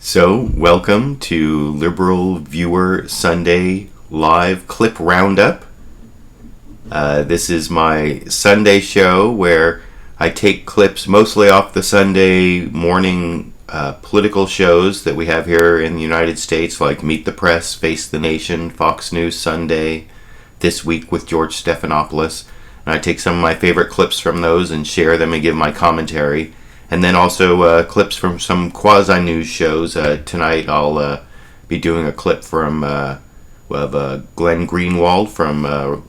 So, welcome to LiberalViewer Sunday Live Clip Roundup. This is my Sunday show where I take clips mostly off the Sunday morning political shows that we have here in the United States, like Meet the Press, Face the Nation, Fox News Sunday, This Week with George Stephanopoulos. And I take some of my favorite clips from those and share them and give my commentary. And then also clips from some quasi-news shows. Tonight I'll be doing a clip from Glenn Greenwald from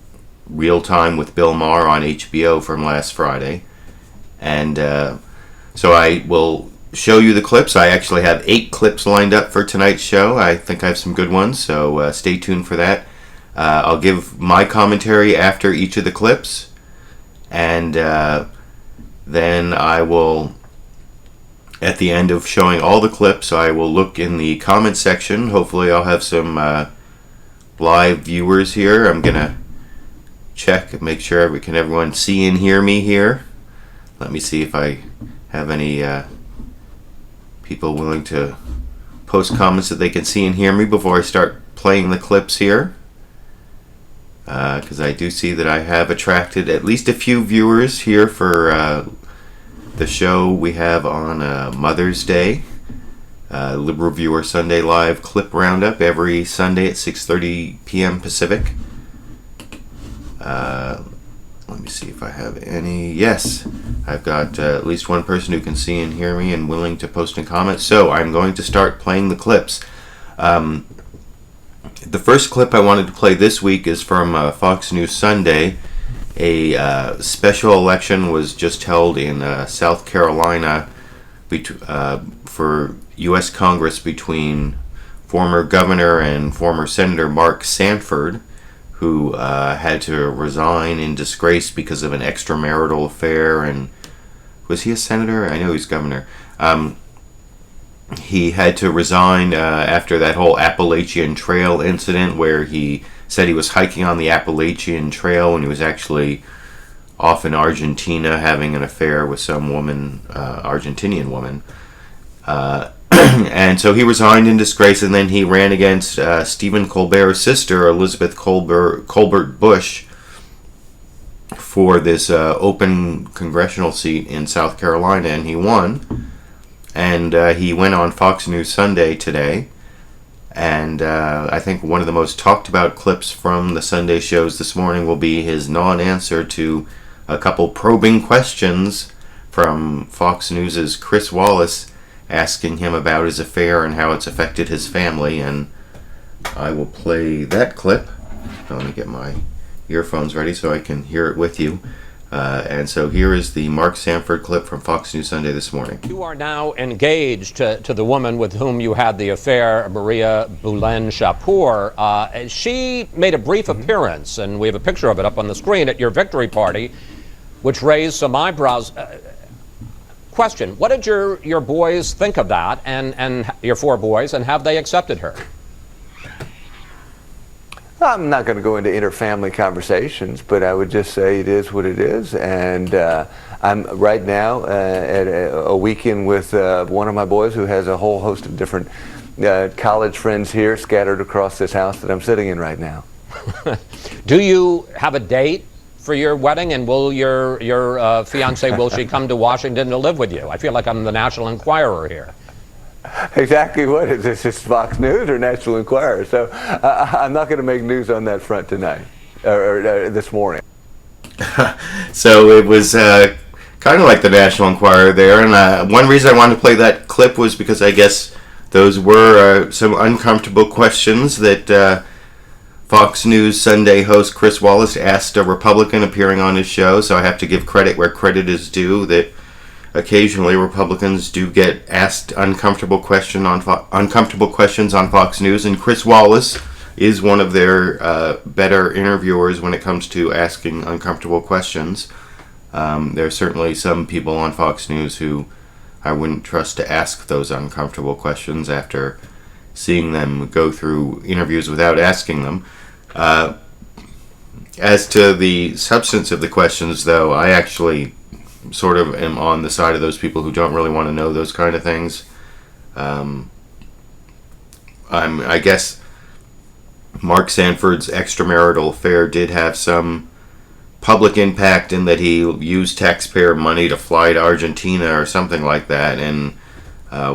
Real Time with Bill Maher on HBO from last Friday. And so I will show you the clips. I actually have 8 clips lined up for tonight's show. I think I have some good ones, so stay tuned for that. I'll give my commentary after each of the clips. And then I will... At the end of showing all the clips, I will look in the comment section. Hopefully I'll have some live viewers here. I'm going to check and make sure everyone see and hear me here. Let me see if I have any people willing to post comments that they can see and hear me before I start playing the clips here. Because I do see that I have attracted at least a few viewers here for... the show we have on Mother's Day, LiberalViewer Sunday Live Clip Roundup every Sunday at 6:30 p.m. Pacific. Let me see if I have any. Yes, I've got at least one person who can see and hear me and willing to post a comment. So I'm going to start playing the clips. The first clip I wanted to play this week is from Fox News Sunday. A special election was just held in South Carolina for U.S. Congress between former Governor and former Senator Mark Sanford, who had to resign in disgrace because of an extramarital affair. And was he a senator? I know he's governor. He had to resign after that whole Appalachian Trail incident where he said he was hiking on the Appalachian Trail when he was actually off in Argentina having an affair with some woman, Argentinian woman. And so he resigned in disgrace, and then he ran against Stephen Colbert's sister, Elizabeth Colbert Bush, for this open congressional seat in South Carolina, and he won. And he went on Fox News Sunday today. And I think one of the most talked about clips from the Sunday shows this morning will be his non-answer to a couple probing questions from Fox News' Chris Wallace asking him about his affair and how it's affected his family. And I will play that clip. Let me get my earphones ready so I can hear it with you. And so here is the Mark Sanford clip from Fox News Sunday this morning. You are now engaged to the woman with whom you had the affair, Maria Boulanger-Shapour. She made a brief appearance, and we have a picture of it up on the screen, at your victory party, which raised some eyebrows. Question, what did your boys think of that, and your 4 boys, and have they accepted her? I'm not going to go into inter-family conversations, but I would just say it is what it is. And I'm right now at a weekend with one of my boys who has a whole host of different college friends here scattered across this house that I'm sitting in right now. Do you have a date for your wedding, and will your fiancée, will she come to Washington to live with you? I feel like I'm the National Enquirer here. Exactly what is this? Is Fox News or National Enquirer? So I'm not going to make news on that front tonight, or this morning. So it was kind of like the National Enquirer there, and one reason I wanted to play that clip was because I guess those were some uncomfortable questions that Fox News Sunday host Chris Wallace asked a Republican appearing on his show, so I have to give credit where credit is due, that occasionally Republicans do get asked uncomfortable questions on Fox News, and Chris Wallace is one of their better interviewers when it comes to asking uncomfortable questions. There are certainly some people on Fox News who I wouldn't trust to ask those uncomfortable questions after seeing them go through interviews without asking them. As to the substance of the questions, though, I actually sort of am on the side of those people who don't really want to know those kind of things. I guess Mark Sanford's extramarital affair did have some public impact in that he used taxpayer money to fly to Argentina or something like that, and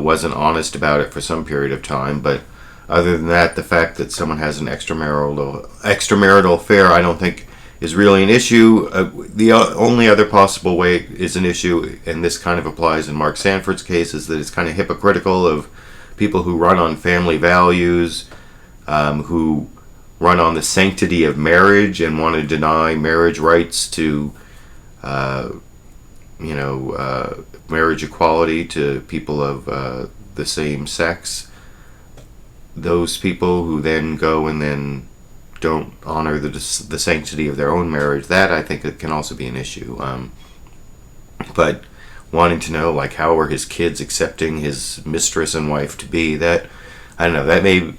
wasn't honest about it for some period of time. But other than that, the fact that someone has an extramarital affair, I don't think is really an issue. The only other possible way is an issue, and this kind of applies in Mark Sanford's case, is that it's kind of hypocritical of people who run on family values, who run on the sanctity of marriage and want to deny marriage rights to, marriage equality to people of the same sex. Those people who then go and then don't honor the sanctity of their own marriage, that I think it can also be an issue. But wanting to know, like, how are his kids accepting his mistress and wife to be, that, I don't know,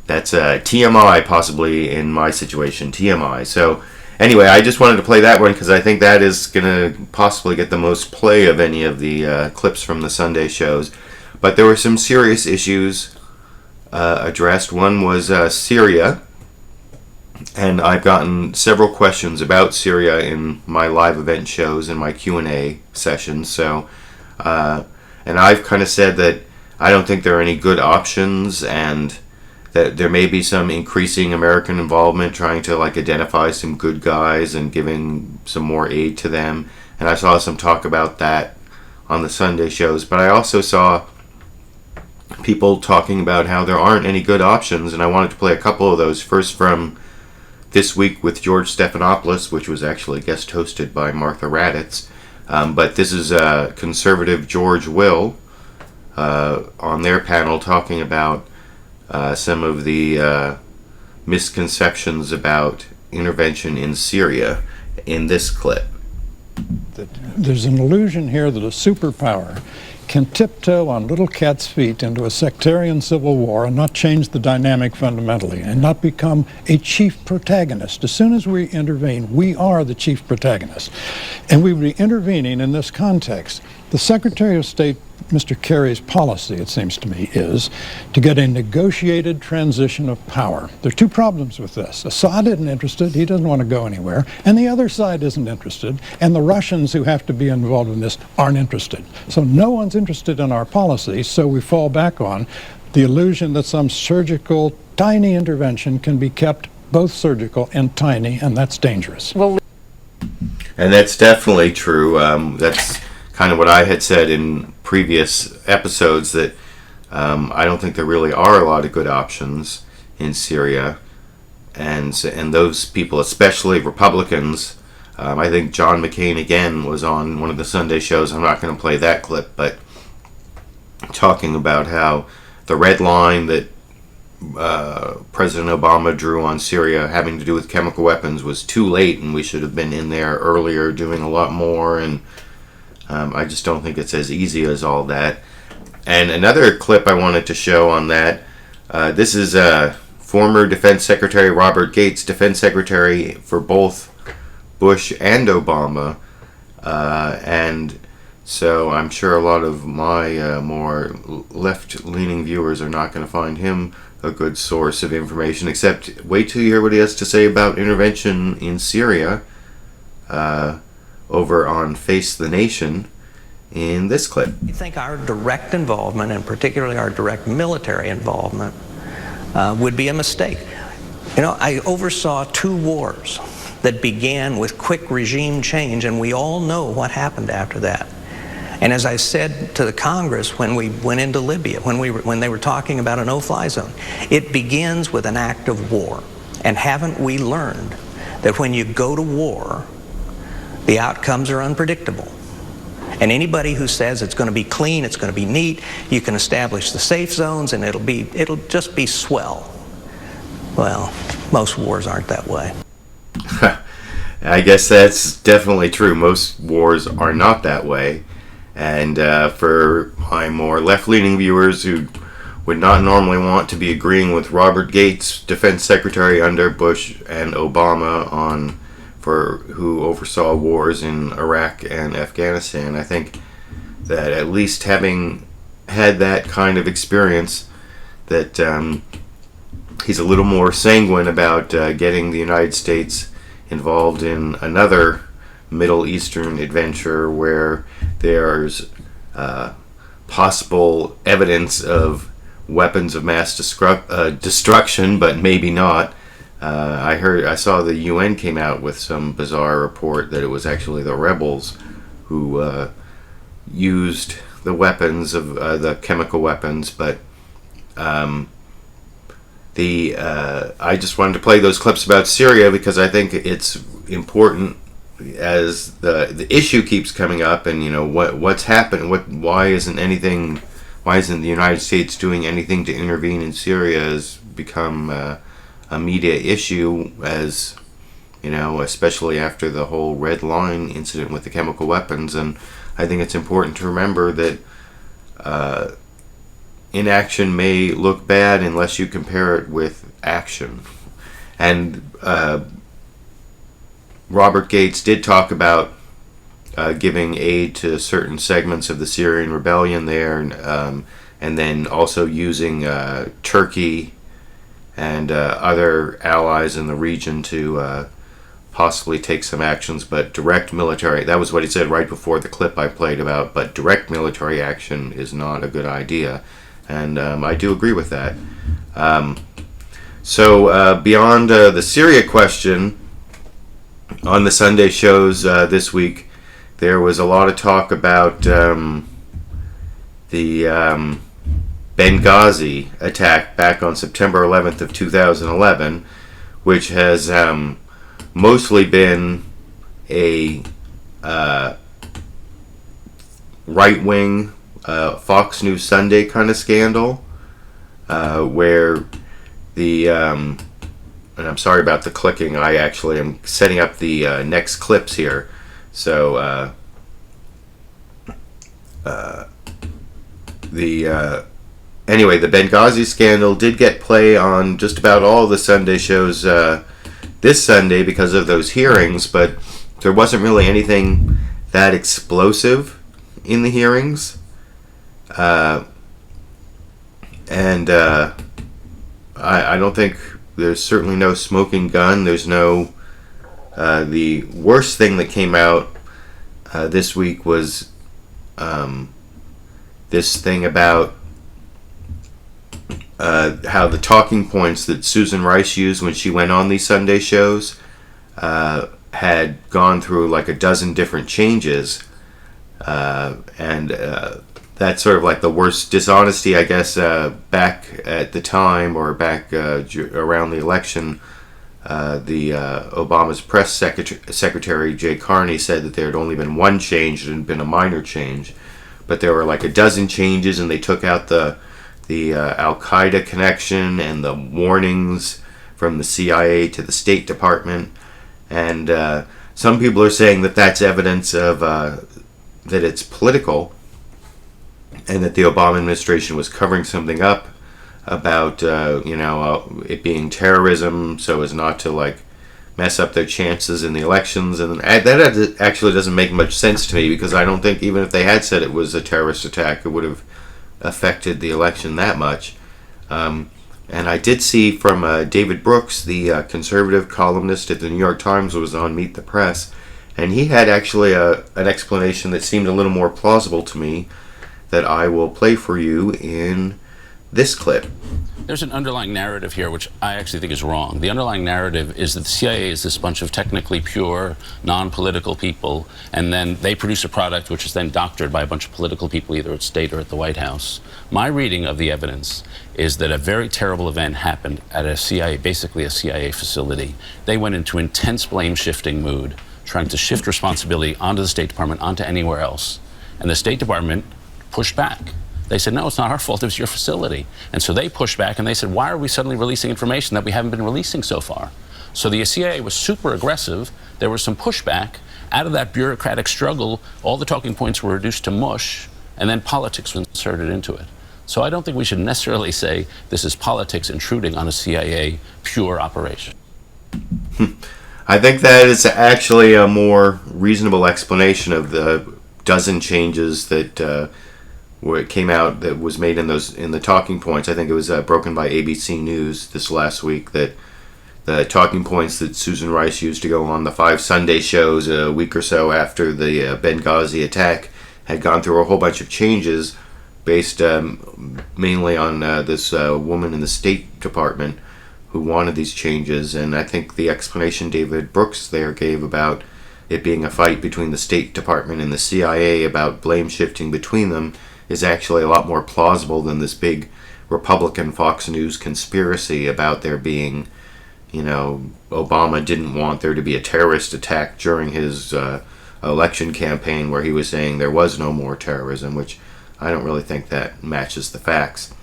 that's TMI possibly in my situation, TMI. So anyway, I just wanted to play that one because I think that is going to possibly get the most play of any of the clips from the Sunday shows. But there were some serious issues addressed. One was Syria. And I've gotten several questions about Syria in my live event shows and my Q&A sessions. So, and I've kind of said that I don't think there are any good options, and that there may be some increasing American involvement trying to, like, identify some good guys and giving some more aid to them. And I saw some talk about that on the Sunday shows. But I also saw people talking about how there aren't any good options, and I wanted to play a couple of those. First, from This Week with George Stephanopoulos, which was actually guest hosted by Martha Raddatz. But this is conservative George Will on their panel talking about some of the misconceptions about intervention in Syria in this clip. There's an illusion here that a superpower can tiptoe on little cat's feet into a sectarian civil war and not change the dynamic fundamentally, and not become a chief protagonist. As soon as we intervene, we are the chief protagonist. And we would be intervening in this context. The Secretary of State, Mr. Kerry's policy, it seems to me, is to get a negotiated transition of power. There are two problems with this. Assad isn't interested, he doesn't want to go anywhere, and the other side isn't interested, and the Russians who have to be involved in this aren't interested. So no one's interested in our policy, so we fall back on the illusion that some surgical, tiny intervention can be kept both surgical and tiny, and that's dangerous. And that's definitely true. That's kind of what I had said in previous episodes, that I don't think there really are a lot of good options in Syria, and those people, especially Republicans. I think John McCain again was on one of the Sunday shows. I'm not going to play that clip, but talking about how the red line that President Obama drew on Syria having to do with chemical weapons was too late, and we should have been in there earlier doing a lot more. And I just don't think it's as easy as all that. And another clip I wanted to show on that, this is former Defense Secretary Robert Gates, Defense Secretary for both Bush and Obama. And so I'm sure a lot of my more left-leaning viewers are not going to find him a good source of information, except wait till you hear what he has to say about intervention in Syria over on Face the Nation in this clip. I think our direct involvement, and particularly our direct military involvement, would be a mistake. You know, I oversaw 2 wars that began with quick regime change, and we all know what happened after that. And as I said to the Congress when we went into Libya, when they were talking about a no-fly zone, it begins with an act of war. And haven't we learned that when you go to war, the outcomes are unpredictable? And anybody who says it's going to be clean, it's going to be neat, you can establish the safe zones, and it'll just be swell. Well, most wars aren't that way. I guess that's definitely true. Most wars are not that way. And for my more left-leaning viewers who would not normally want to be agreeing with Robert Gates, Defense Secretary under Bush and Obama, who oversaw wars in Iraq and Afghanistan, I think that at least having had that kind of experience, that he's a little more sanguine about getting the United States involved in another Middle Eastern adventure where there's possible evidence of weapons of mass destruction, but maybe not. I saw the UN came out with some bizarre report that it was actually the rebels who used the weapons of the chemical weapons, but I just wanted to play those clips about Syria because I think it's important as the issue keeps coming up, and what's happened. Why isn't the United States doing anything to intervene in Syria has become a media issue, as especially after the whole Red Line incident with the chemical weapons. And I think it's important to remember that inaction may look bad unless you compare it with action. And Robert Gates did talk about giving aid to certain segments of the Syrian rebellion there, and then also using Turkey and other allies in the region to possibly take some actions, but direct military, that was what he said right before the clip I played about, but direct military action is not a good idea. And I do agree with that. So beyond the Syria question, on the Sunday shows this week, there was a lot of talk about the Benghazi attack back on September 11th of 2011, which has mostly been a right-wing Fox News Sunday kind of scandal, where the and I'm sorry about the clicking. I actually am setting up the next clips here. So anyway, the Benghazi scandal did get play on just about all the Sunday shows this Sunday because of those hearings, but there wasn't really anything that explosive in the hearings. I don't think there's certainly no smoking gun. There's no. The worst thing that came out this week was this thing about how the talking points that Susan Rice used when she went on these Sunday shows had gone through like a dozen different changes, and that's sort of like the worst dishonesty, I guess, back at the time, or back around the election. Obama's press secretary, Jay Carney, said that there had only been one change. It had been a minor change, but there were like a dozen changes, and they took out the Al-Qaeda connection and the warnings from the CIA to the State Department. And some people are saying that that's evidence of that it's political, and that the Obama administration was covering something up about it being terrorism, so as not to like mess up their chances in the elections. And that actually doesn't make much sense to me, because I don't think even if they had said it was a terrorist attack, it would have affected the election that much. And I did see from David Brooks, the conservative columnist at the New York Times, was on Meet the Press, and he had actually an explanation that seemed a little more plausible to me, that I will play for you in this clip. There's an underlying narrative here which I actually think is wrong. The underlying narrative is that the CIA is this bunch of technically pure, non-political people, and then they produce a product which is then doctored by a bunch of political people, either at state or at the White House. My reading of the evidence is that a very terrible event happened at a CIA, basically a CIA facility. They went into intense blame-shifting mood, trying to shift responsibility onto the State Department, onto anywhere else. And the State Department pushed back. They said, no, it's not our fault, it was your facility. And so they pushed back and they said, why are we suddenly releasing information that we haven't been releasing so far? So the CIA was super aggressive. There was some pushback. Out of that bureaucratic struggle, all the talking points were reduced to mush, and then politics was inserted into it. So I don't think we should necessarily say this is politics intruding on a CIA pure operation. I think that is actually a more reasonable explanation of the dozen changes that where it came out that was made in the talking points. I think it was broken by ABC News this last week, that the talking points that Susan Rice used to go on the 5 Sunday shows a week or so after the Benghazi attack had gone through a whole bunch of changes based mainly on this woman in the State Department who wanted these changes. And I think the explanation David Brooks there gave about it being a fight between the State Department and the CIA about blame shifting between them is actually a lot more plausible than this big Republican Fox News conspiracy about there being, Obama didn't want there to be a terrorist attack during his election campaign, where he was saying there was no more terrorism, which I don't really think that matches the facts.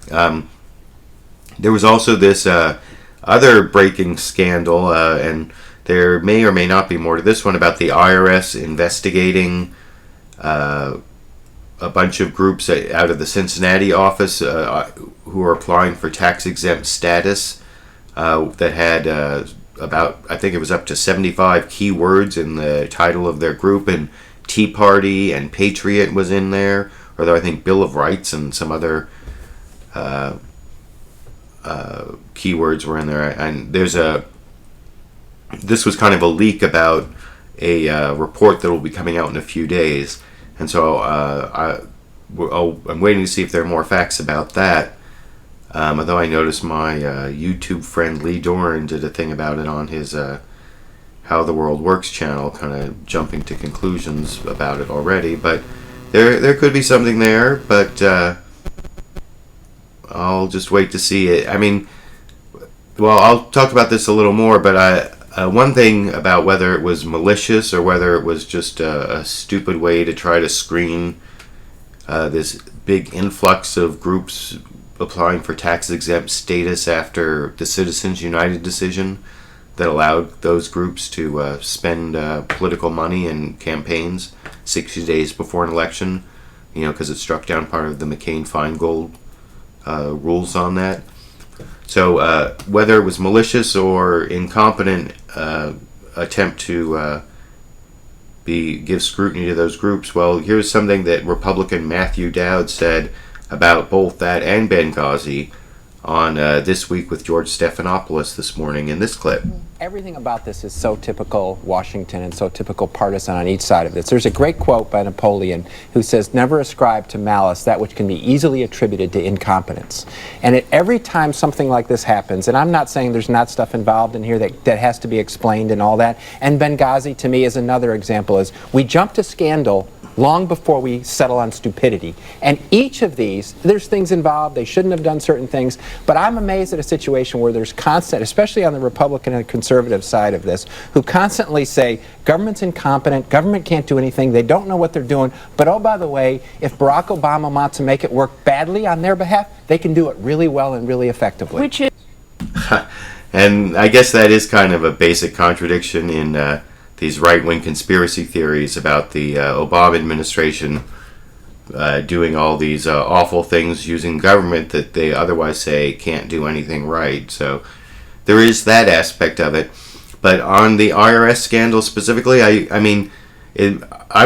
There was also this other breaking scandal, and there may or may not be more to this one, about the IRS investigating a bunch of groups out of the Cincinnati office who are applying for tax-exempt status that had I think it was up to 75 keywords in the title of their group, and Tea Party and Patriot was in there, although I think Bill of Rights and some other keywords were in there. And this was kind of a leak about a report that will be coming out in a few days, and so I'm waiting to see if there are more facts about that. Although I noticed my YouTube friend Lee Doran did a thing about it on his How the World Works channel, kind of jumping to conclusions about it already. But there could be something there, but I'll just wait to see it. I mean, well, I'll talk about this a little more, but one thing about whether it was malicious or whether it was just a stupid way to try to screen this big influx of groups applying for tax-exempt status after the Citizens United decision that allowed those groups to spend political money in campaigns 60 days before an election, because it struck down part of the McCain-Feingold rules on that. So whether it was malicious or incompetent attempt to give scrutiny to those groups, well, here's something that Republican Matthew Dowd said about both that and Benghazi on This Week with George Stephanopoulos this morning in this clip. Everything about this is so typical Washington and so typical partisan on each side of this. There's a great quote by Napoleon who says, "Never ascribe to malice that which can be easily attributed to incompetence." And every time something like this happens, and I'm not saying there's not stuff involved in here that has to be explained and all that, and Benghazi to me is another example, is we jump to scandal long before we settle on stupidity. And each of these, there's things involved, they shouldn't have done certain things, but I'm amazed at a situation where there's constant, especially on the Republican and conservative side of this, who constantly say, government's incompetent, government can't do anything, they don't know what they're doing, but oh, by the way, if Barack Obama wants to make it work badly on their behalf, they can do it really well and really effectively. Which is And I guess that is kind of a basic contradiction in these right-wing conspiracy theories about the Obama administration doing all these awful things using government that they otherwise say can't do anything right. So there is that aspect of it. But on the IRS scandal specifically, I'm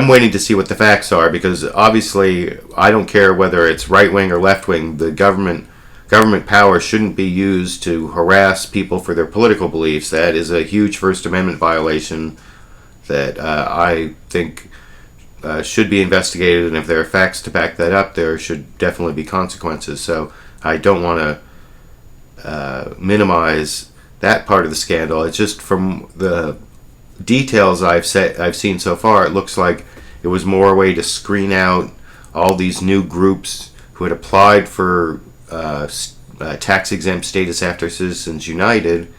waiting to see what the facts are, because obviously I don't care whether it's right-wing or left-wing. The government power shouldn't be used to harass people for their political beliefs. That is a huge First Amendment violation that I think should be investigated, and if there are facts to back that up, there should definitely be consequences. So I don't want to minimize that part of the scandal. It's just from the details I've seen so far, it looks like it was more a way to screen out all these new groups who had applied for tax-exempt status after Citizens United.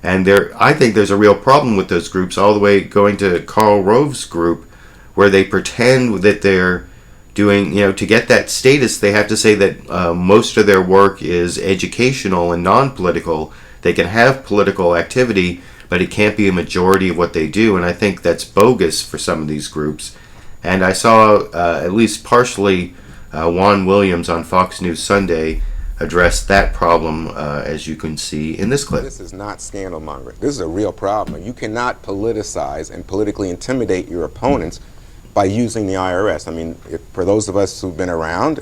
And I think there's a real problem with those groups, all the way going to Karl Rove's group, where they pretend that they're doing, to get that status, they have to say that most of their work is educational and non-political. They can have political activity, but it can't be a majority of what they do. And I think that's bogus for some of these groups. And I saw, at least partially, Juan Williams on Fox News Sunday address that problem, as you can see in this clip. This is not scandal mongering. This is a real problem. You cannot politicize and politically intimidate your opponents by using the IRS. I mean, for those of us who've been around,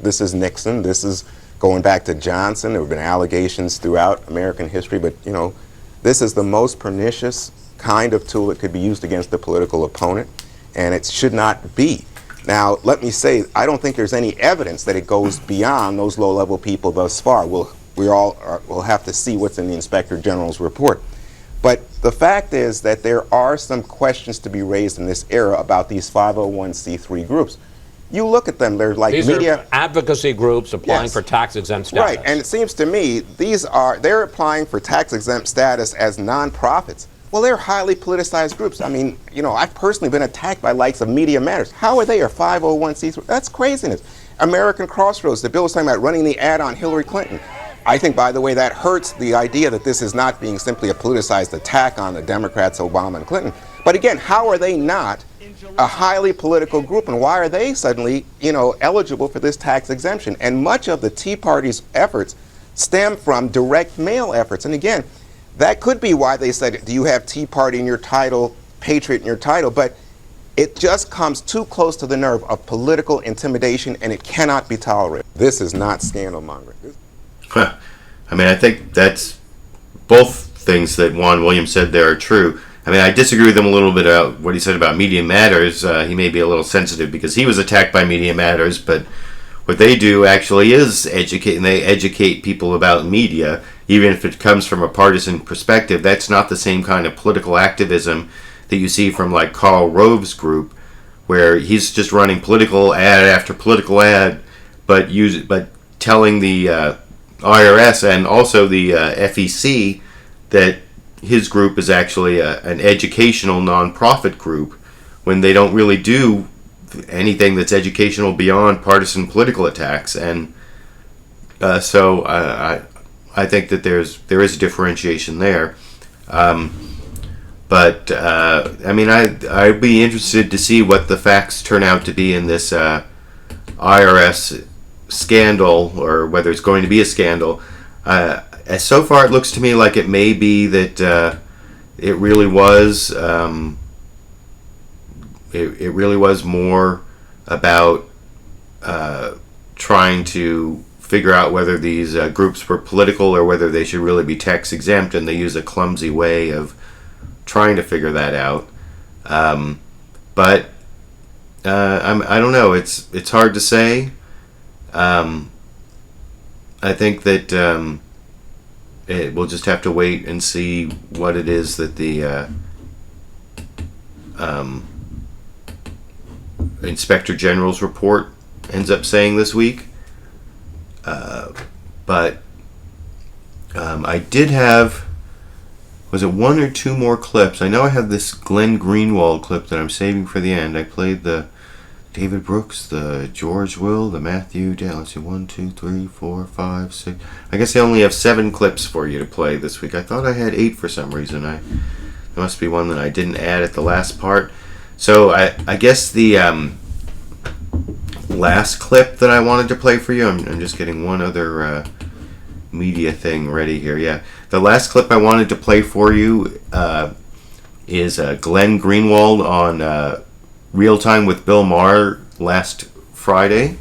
this is Nixon, this is going back to Johnson. There have been allegations throughout American history, but you know, this is the most pernicious kind of tool that could be used against a political opponent, and it should not be. Now, let me say, I don't think there's any evidence that it goes beyond those low-level people thus far. We'll have to see what's in the Inspector General's report. But the fact is that there are some questions to be raised in this era about these 501c3 groups. You look at them, they're like these media are advocacy groups applying Yes. for tax-exempt status. Right, and it seems to me they're applying for tax-exempt status as nonprofits. Well, they're highly politicized groups. I mean, you know, I've personally been attacked by likes of Media Matters. How are they a 501c3? That's craziness. American Crossroads, the bill was talking about running the ad on Hillary Clinton. I think, by the way, that hurts the idea that this is not being simply a politicized attack on the Democrats, Obama and Clinton. But again, how are they not a highly political group, and why are they suddenly, you know, eligible for this tax exemption? And much of the Tea Party's efforts stem from direct mail efforts. And again, that could be why they said, do you have Tea Party in your title, Patriot in your title? But it just comes too close to the nerve of political intimidation, and it cannot be tolerated. This is not scandal mongering. I mean, I think that's both things that Juan Williams said there are true. I mean, I disagree with him a little bit about what he said about Media Matters. He may be a little sensitive because he was attacked by Media Matters, but what they do actually is educate, and they educate people about media, even if it comes from a partisan perspective. That's not the same kind of political activism that you see from like Karl Rove's group, where he's just running political ad after political ad, but telling the IRS and also the FEC that his group is actually an educational nonprofit group, when they don't really do anything that's educational beyond partisan political attacks. And so I think that there is a differentiation there. But I mean, I'd be interested to see what the facts turn out to be in this IRS scandal, or whether it's going to be a scandal. So far, it looks to me like it may be that it really was more about trying to figure out whether these groups were political or whether they should really be tax exempt, and they use a clumsy way of trying to figure that out. But I don't know. It's hard to say. I think that we'll just have to wait and see what it is that the Inspector General's report ends up saying this week. But I did have, was it one or two more clips? I know I have this Glenn Greenwald clip that I'm saving for the end. I played the David Brooks, the George Will, the Matthew, let's see, 1, 2, 3, 4, 5, 6. I guess I only have 7 clips for you to play this week. I thought I had 8 for some reason. There must be one that I didn't add at the last part. So I guess the last clip that I wanted to play for you, I'm just getting one other media thing ready here. Yeah, the last clip I wanted to play for you is Glenn Greenwald on Real Time with Bill Maher last Friday,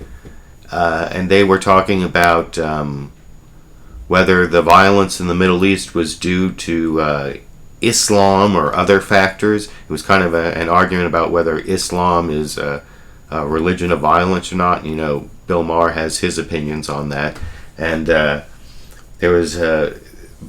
and they were talking about whether the violence in the Middle East was due to Islam or other factors. It was kind of an argument about whether Islam is a religion of violence or not. You know, Bill Maher has his opinions on that, and there was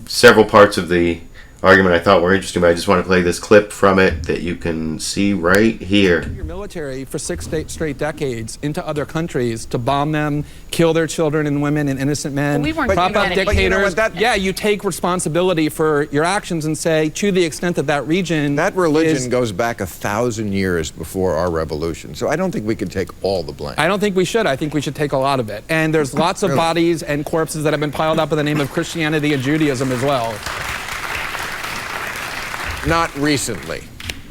several parts of the argument I thought were interesting, but I just want to play this clip from it that you can see right here. Your military for 6 straight decades into other countries to bomb them, kill their children and women and innocent men, we weren't prop up doing that. dictators. Yeah, you take responsibility for your actions and say, to the extent that that region that religion goes back 1,000 years before our revolution. So I don't think we can take all the blame. I don't think we should. I think we should take a lot of it. And there's lots of bodies and corpses that have been piled up in the name of Christianity and Judaism as well. Not recently.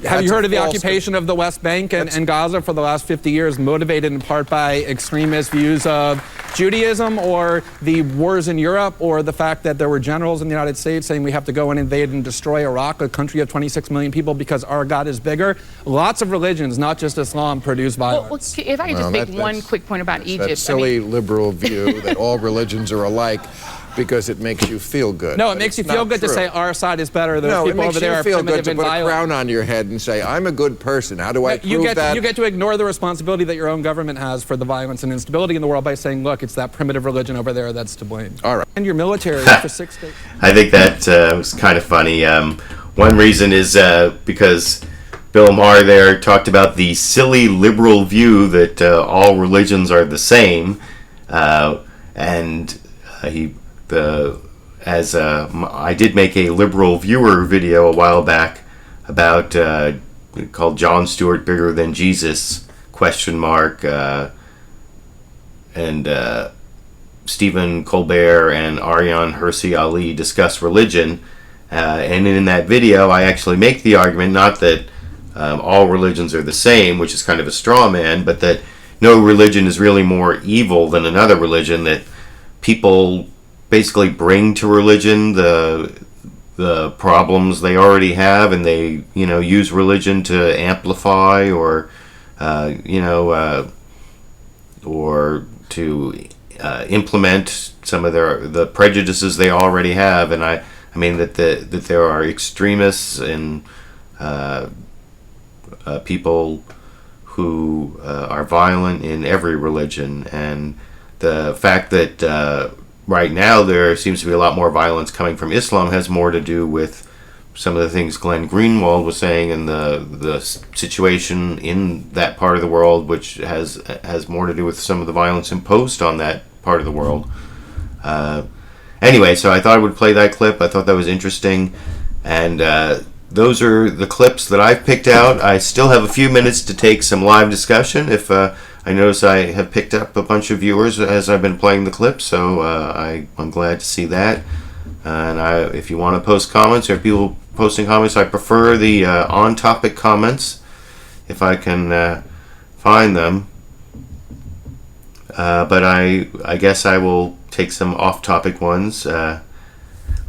Have you heard of the occupation of the West Bank and Gaza for the last 50 years, motivated in part by extremist views of Judaism or the wars in Europe or the fact that there were generals in the United States saying we have to go and invade and destroy Iraq, a country of 26 million people, because our God is bigger. Lots of religions, not just Islam, produce violence. Well, if I could just make one quick point about Egypt. That silly liberal view that all religions are alike because it makes you feel good. No, it makes you feel good to say our side is better. Those people over there are primitive and violent. No, it makes you feel good to put a crown on your head and say, I'm a good person. How do I prove that? You get to ignore the responsibility that your own government has for the violence and instability in the world by saying, look, it's that primitive religion over there that's to blame. All right. And your military for 6 days. I think that was kind of funny. One reason is because Bill Maher there talked about the silly liberal view that all religions are the same, and I did make a LiberalViewer video a while back about called Jon Stewart Bigger Than Jesus ? And Stephen Colbert and Aryan Hirsi Ali discuss religion, and in that video I actually make the argument not that all religions are the same, which is kind of a straw man, but that no religion is really more evil than another religion, that people basically bring to religion the problems they already have, and they use religion to amplify or to implement some of the prejudices they already have. And I mean that there are extremists and people who are violent in every religion, and the fact that right now there seems to be a lot more violence coming from Islam has more to do with some of the things Glenn Greenwald was saying, and the situation in that part of the world, which has more to do with some of the violence imposed on that part of the world. Anyway, so I thought I would play that clip. I thought that was interesting, and those are the clips that I've picked out. I still have a few minutes to take some live discussion. If I notice I have picked up a bunch of viewers as I've been playing the clips, so I'm glad to see that. And if you want to post comments, or people posting comments, I prefer the on-topic comments if I can find them. But I guess I will take some off-topic ones.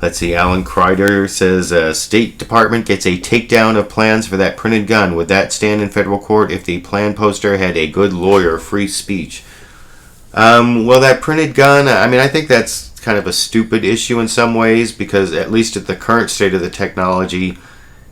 Let's see, Alan Kreider says, State Department gets a takedown of plans for that printed gun. Would that stand in federal court if the plan poster had a good lawyer, free speech? Well, that printed gun, I mean, I think that's kind of a stupid issue in some ways, because at least at the current state of the technology,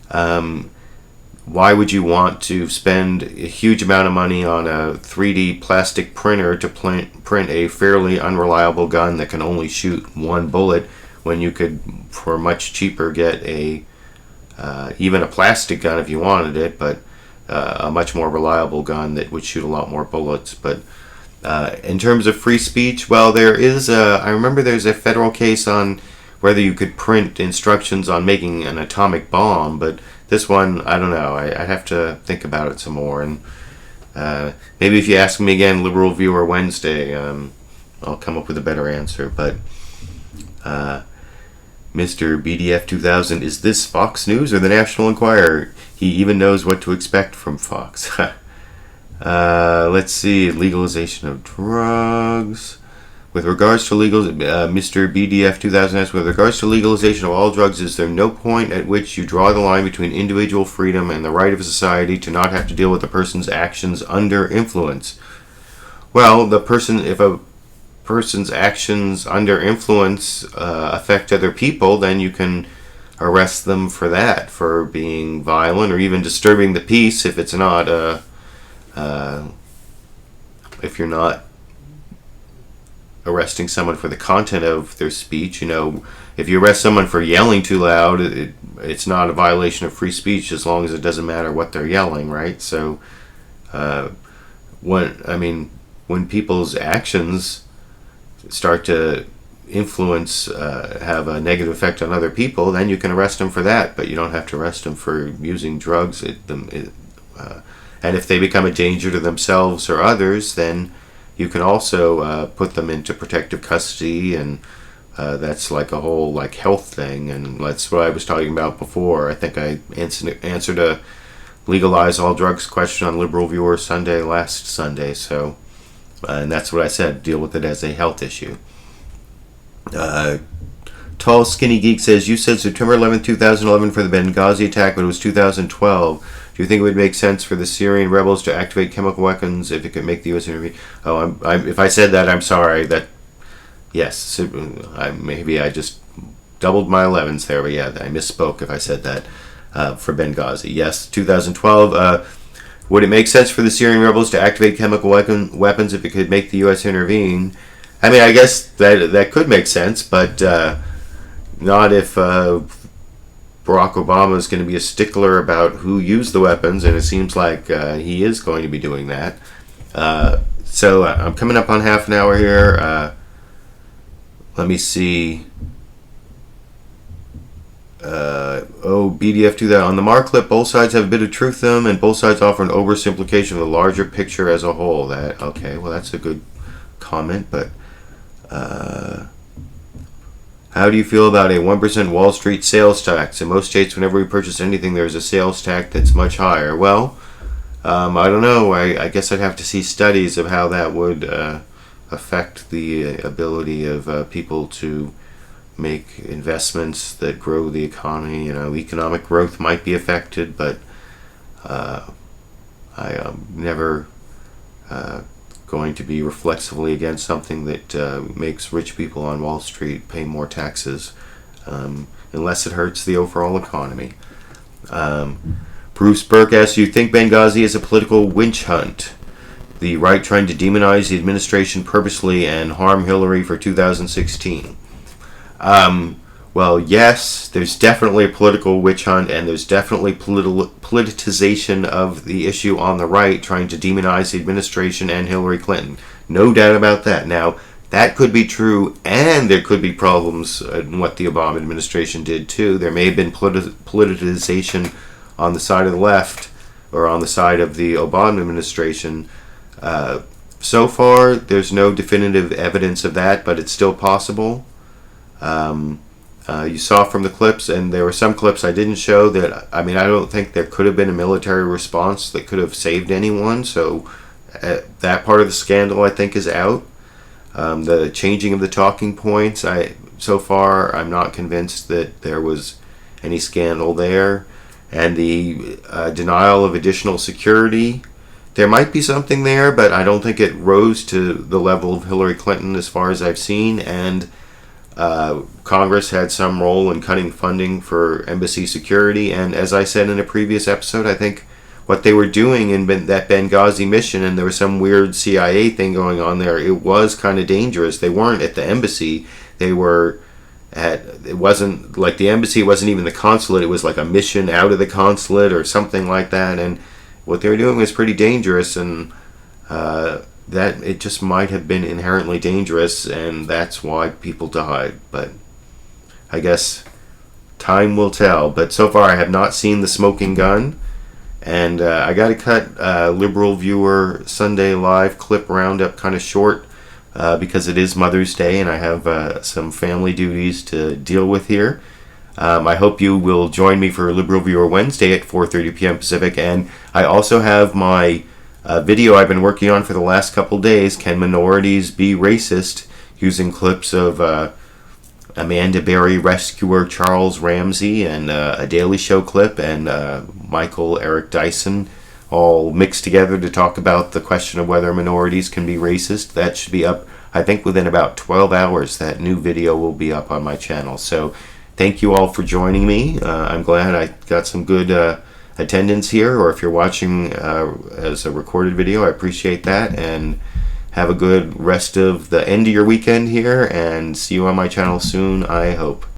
why would you want to spend a huge amount of money on a 3D plastic printer to print a fairly unreliable gun that can only shoot one bullet, when you could, for much cheaper, get even a plastic gun if you wanted it, but a much more reliable gun that would shoot a lot more bullets. But in terms of free speech, well, there is I remember there's a federal case on whether you could print instructions on making an atomic bomb, but this one, I don't know. I have to think about it some more, and maybe if you ask me again, LiberalViewer Wednesday, I'll come up with a better answer. But Mr. BDF 2000, is this Fox News or the National Enquirer? He even knows what to expect from Fox. Let's see, legalization of drugs. With regards to Mr. BDF 2000 asks, with regards to legalization of all drugs, is there no point at which you draw the line between individual freedom and the right of society to not have to deal with a person's actions under influence? Well, if a person's actions under influence affect other people, then you can arrest them for that, for being violent or even disturbing the peace if it's not if you're not arresting someone for the content of their speech. If you arrest someone for yelling too loud, it's not a violation of free speech as long as it doesn't matter what they're yelling, right? So when people's actions start to influence, have a negative effect on other people, then you can arrest them for that, but you don't have to arrest them for using drugs. And if they become a danger to themselves or others, then you can also put them into protective custody, and that's like a whole health thing, and that's what I was talking about before. I think I answered a legalize all drugs question on LiberalViewer Sunday last Sunday, so And that's what I said, deal with it as a health issue. Tall Skinny Geek says, you said September 11th, 2011 for the Benghazi attack, but it was 2012. Do you think it would make sense for the Syrian rebels to activate chemical weapons if it could make the U.S. intervene? Oh, if I said that, I'm sorry. Yes, maybe I just doubled my 11s there, but yeah, I misspoke if I said that for Benghazi. Yes, 2012. Would it make sense for the Syrian rebels to activate chemical weapons if it could make the U.S. intervene? I mean, I guess that could make sense, but not if Barack Obama is going to be a stickler about who used the weapons, and it seems like he is going to be doing that. So I'm coming up on half an hour here. Let me see. BDF do that. On the Maher clip, both sides have a bit of truth in them, and both sides offer an oversimplification of the larger picture as a whole. Okay, well, that's a good comment, but how do you feel about a 1% Wall Street sales tax? In most states, whenever we purchase anything, there's a sales tax that's much higher. Well, I don't know. I guess I'd have to see studies of how that would affect the ability of people to make investments that grow the economy. Economic growth might be affected, but I am never going to be reflexively against something that makes rich people on Wall Street pay more taxes, unless it hurts the overall economy. Bruce Burke asks, you think Benghazi is a political witch hunt? The right trying to demonize the administration purposely and harm Hillary for 2016? Well, yes, there's definitely a political witch hunt, and there's definitely politicization of the issue on the right, trying to demonize the administration and Hillary Clinton. No doubt about that. Now, that could be true, and there could be problems in what the Obama administration did, too. There may have been politicization on the side of the left, or on the side of the Obama administration. So far, there's no definitive evidence of that, but it's still possible. You saw from the clips, and there were some clips I didn't show that, I don't think there could have been a military response that could have saved anyone, so that part of the scandal, I think, is out. The changing of the talking points, so far, I'm not convinced that there was any scandal there. And the denial of additional security, there might be something there, but I don't think it rose to the level of Hillary Clinton as far as I've seen, and Congress had some role in cutting funding for embassy security, and as I said in a previous episode, I think what they were doing in that Benghazi mission, and there was some weird CIA thing going on there, it was kind of dangerous. They weren't at the embassy, they were it wasn't like the embassy, it wasn't even the consulate, it was like a mission out of the consulate or something like that, and what they were doing was pretty dangerous, and that it just might have been inherently dangerous, and that's why people died. But I guess time will tell. But so far I have not seen the smoking gun, and I got to cut Liberal Viewer Sunday Live clip roundup kind of short because it is Mother's Day and I have some family duties to deal with here. I hope you will join me for Liberal Viewer Wednesday at 4:30 p.m. Pacific, and I also have my video I've been working on for the last couple days, Can Minorities Be Racist?, using clips of Amanda Berry rescuer Charles Ramsey and a Daily Show clip and Michael Eric Dyson, all mixed together to talk about the question of whether minorities can be racist. That should be up, I think, within about 12 hours. That new video will be up on my channel. So thank you all for joining me. I'm glad I got some good attendance here, or if you're watching as a recorded video, I appreciate that, and have a good rest of the end of your weekend here, and see you on my channel soon, I hope.